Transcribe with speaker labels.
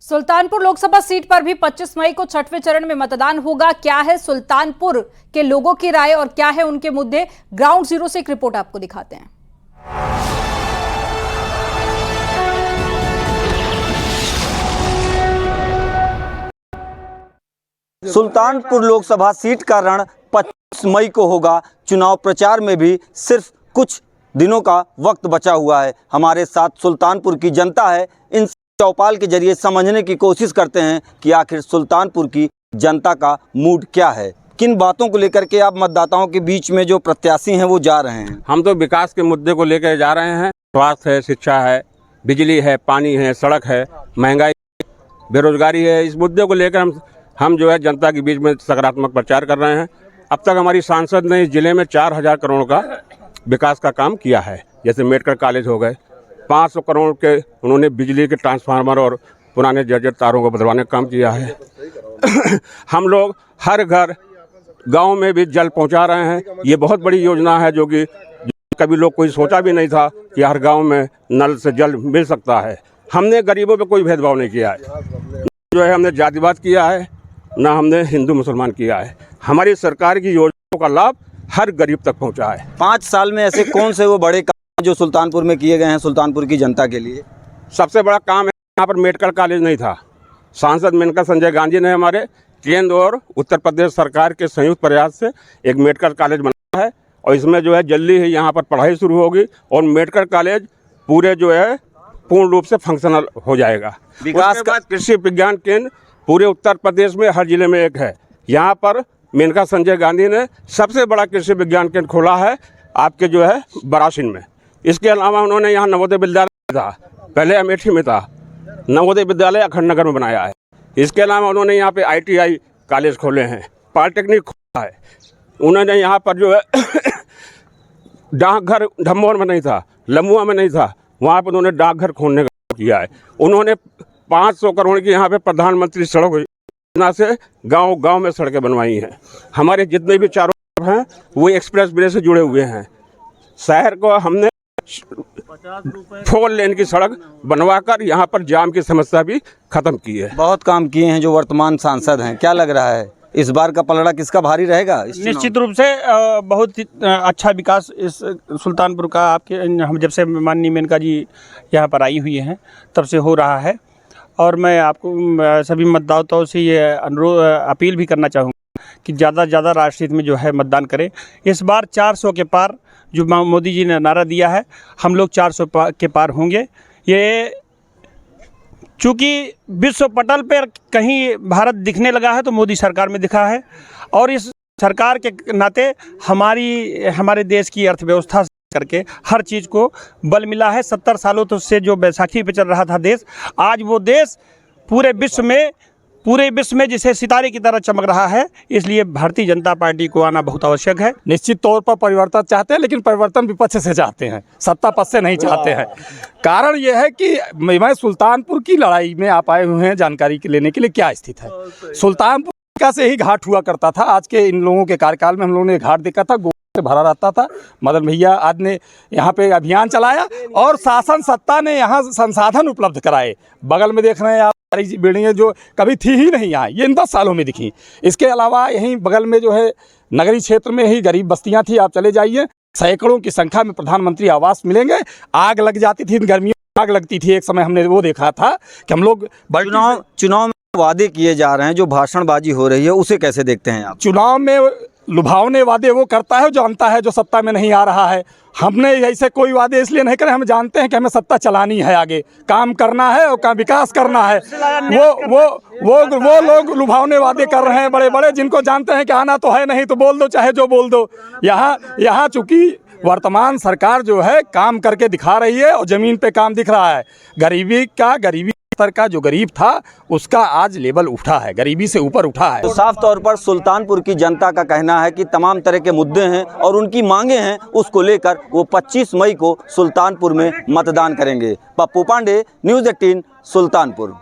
Speaker 1: Sultanpur Lok Sabha seat पर भी 25 मई को छठवें चरण में मतदान होगा। क्या है सुल्तानपुर के लोगों की राय और क्या है उनके मुद्दे, ग्राउंड जीरो से एक रिपोर्ट आपको दिखाते हैं।
Speaker 2: सुल्तानपुर लोकसभा सीट का रण 25 मई को होगा। चुनाव प्रचार में भी सिर्फ कुछ दिनों का वक्त बचा हुआ है। हमारे साथ सुल्तानपुर की जनता है। इन चौपाल के जरिए समझने की कोशिश करते हैं कि आखिर सुल्तानपुर की जनता का मूड क्या है, किन बातों को लेकर के आप मतदाताओं के बीच में जो प्रत्याशी हैं वो जा रहे हैं।
Speaker 3: हम तो विकास के मुद्दे को लेकर जा रहे हैं। स्वास्थ्य है, शिक्षा है, बिजली है, पानी है, सड़क है, महंगाई, बेरोजगारी है। इस मुद्दे को लेकर हम जो है जनता के बीच में सकारात्मक प्रचार कर रहे हैं। अब तक हमारी सांसद ने इस जिले में 4000 करोड़ का विकास का काम किया है। जैसे मेडिकल कॉलेज हो गए, 500 करोड़ के उन्होंने बिजली के ट्रांसफार्मर और पुराने जर्जर तारों को बदलवाने का काम किया है। हम लोग हर घर गांव में भी जल पहुंचा रहे हैं। ये बहुत बड़ी योजना है जो कि कभी लोग कोई सोचा भी नहीं था कि हर गांव में नल से जल मिल सकता है। हमने गरीबों पे कोई भेदभाव नहीं किया है, जो है हमने जातिवाद किया है, ना हमने हिंदू मुसलमान किया है। हमारी सरकार की योजनाओं का लाभ हर गरीब तक पहुंचा है।
Speaker 2: 5 साल में ऐसे कौन से वो बड़े काम जो सुल्तानपुर में किए गए हैं सुल्तानपुर की जनता के लिए?
Speaker 3: सबसे बड़ा काम है, यहाँ पर मेडिकल कॉलेज नहीं था। सांसद मेनका संजय गांधी ने हमारे केंद्र और उत्तर प्रदेश सरकार के संयुक्त प्रयास से एक मेडिकल कॉलेज बनाया है और इसमें जो है जल्दी ही यहाँ पर पढ़ाई शुरू होगी और मेडिकल कॉलेज पूरे जो है पूर्ण रूप से फंक्शनल हो जाएगा। विकास का कृषि विज्ञान केंद्र पूरे उत्तर प्रदेश में हर जिले में एक है। यहाँ पर मेनका संजय गांधी ने सबसे बड़ा कृषि विज्ञान केंद्र खोला है आपके जो है बरासिन में। इसके अलावा उन्होंने यहाँ नवोदय विद्यालय था, पहले अमेठी में था, नवोदय विद्यालय अखंड नगर में बनाया है। इसके अलावा उन्होंने यहाँ पे ITI कॉलेज खोले हैं, पॉलिटेक्निक खोला है। उन्होंने यहाँ पर जो है डाकघर धम्मोर में नहीं था, लम्बुआ में नहीं था, वहाँ पर उन्होंने डाकघर खोलने का किया है। उन्होंने 500 करोड़ की यहाँ पे प्रधानमंत्री सड़क योजना से गांव गांव में सड़कें बनवाई हैं। हमारे जितने भी चारों हैं वो एक्सप्रेस वे से जुड़े हुए हैं। शहर को हमने 4 लेन की सड़क बनवाकर यहाँ पर जाम की समस्या भी खत्म की है।
Speaker 2: बहुत काम किए हैं जो वर्तमान सांसद हैं। क्या लग रहा है इस बार का पलड़ा किसका भारी रहेगा?
Speaker 4: निश्चित रूप से बहुत ही अच्छा विकास इस सुल्तानपुर का आपके हम जब से माननीय मेनका जी यहाँ पर आई हुई हैं तब से हो रहा है। और मैं आपको सभी मतदाताओं से ये अपील भी करना चाहूँगा कि ज़्यादा से ज़्यादा राष्ट्रीय हित में जो है मतदान करें। इस बार 400 के पार जो मोदी जी ने नारा दिया है, हम लोग 400 के पार होंगे। ये चूँकि विश्व पटल पर कहीं भारत दिखने लगा है तो मोदी सरकार में दिखा है और इस सरकार के नाते हमारे देश की अर्थव्यवस्था करके हर चीज़ को बल मिला है। 70 सालों तो से जो बैसाखी पे चल रहा था देश, आज वो देश पूरे विश्व में जिसे सितारे की तरह चमक रहा है। इसलिए भारतीय जनता पार्टी को आना बहुत आवश्यक है।
Speaker 5: निश्चित तौर पर परिवर्तन चाहते हैं, लेकिन परिवर्तन विपक्ष से चाहते हैं, सत्ता पक्ष से नहीं चाहते हैं। कारण यह है कि मैं सुल्तानपुर की लड़ाई में आप आए हुए हैं जानकारी लेने के लिए। क्या स्थिति है सुल्तानपुर का से ही घाट हुआ करता था। आज के इन लोगों के कार्यकाल में हम लोगों ने घाट देखा था, से भरा रहता था। मदन भैया आज ने यहाँ पे अभियान चलाया और शासन सत्ता ने यहाँ संसाधन उपलब्ध कराए। बगल में देख रहे हैं आप सारी बिल्डिंगें जो कभी थी ही नहीं यहाँ, ये इन 10 सालों में दिखी। इसके अलावा यहीं बगल में जो है नगरीय क्षेत्र में ही गरीब बस्तियाँ थी, आप चले जाइए, सैकड़ों की संख्या में प्रधानमंत्री आवास मिलेंगे। आग लग जाती थी, गर्मियों में आग लगती थी। एक समय हमने वो देखा था कि हम लोग
Speaker 2: चुनाव में वादे किए जा रहे हैं, जो भाषणबाजी हो रही है, उसे कैसे देखते हैं आप?
Speaker 5: चुनाव में लुभावने वादे वो करता है जो जानता है जो सत्ता में नहीं आ रहा है। हमने ऐसे कोई वादे इसलिए नहीं करे, हम जानते हैं कि हमें सत्ता चलानी है, आगे काम करना है और विकास करना है। वो लोग लुभावने वादे कर रहे हैं बड़े बड़े, जिनको जानते हैं कि आना तो है नहीं तो बोल दो, चाहे जो बोल दो। यहाँ चूंकि वर्तमान सरकार जो है काम करके दिखा रही है और ज़मीन पे काम दिख रहा है। गरीबी स्तर का जो गरीब था उसका आज लेवल उठा है, गरीबी से ऊपर उठा है।
Speaker 2: तो साफ तौर पर सुल्तानपुर की जनता का कहना है कि तमाम तरह के मुद्दे हैं और उनकी मांगे हैं, उसको लेकर वो 25 मई को सुल्तानपुर में मतदान करेंगे। पप्पू पांडे, न्यूज़ 18, सुल्तानपुर।